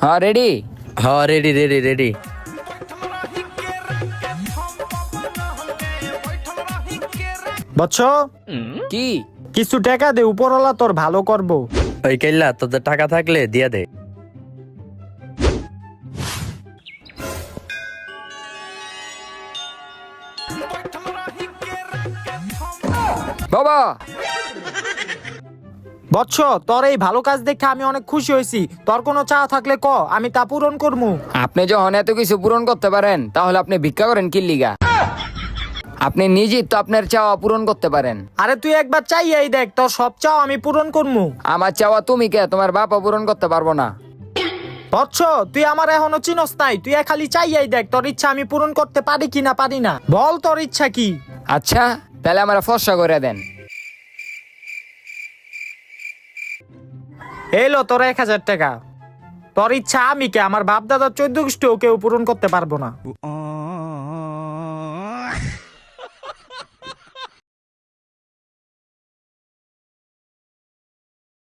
হ্যাঁ রেডি। হ্যাঁ ready ready ready. বৎস, কি? কিছু টাকা দে, উপরওয়ালা তোর ভালো করবো। ওই কাইল্লা তোদের টাকা থাকলে দিয়া দে। বাবা, বৎস, তোর এই ভালো কাজ দেখে আমি অনেক খুশি হয়েছি। তোর কোনো চাওয়া থাকলে ক, আমি তা পূরণ করবো। আপনি যখন এত কিছু পূরণ করতে পারেন তাহলে আপনি ভিক্ষা করেন কি লিগা? আপনি নিজেই তো আপনার চাওয়া পূরণ করতে পারেন। আরে তুই একবার চাইয়াই দেখ, তোর সব চাও আমি পূরণ করবো। আমার চাওয়া তুমি কে, তোমার বাবা পূরণ করতে পারবো না। বৎস, তুই আমার এখনো চিনস নাই। তুই খালি চাইয়াই দেখ, তোর ইচ্ছা আমি পূরণ করতে পারি কিনা পারি না। বল তোর ইচ্ছা কি? আচ্ছা তাহলে আমার ফর্সা করে দেন। এলো তোর 1000 টাকা। তোর ইচ্ছা আমি কে, আমার বাপ দাদার 14 গোষ্ঠীও কেউ পূরণ করতে পারবো না।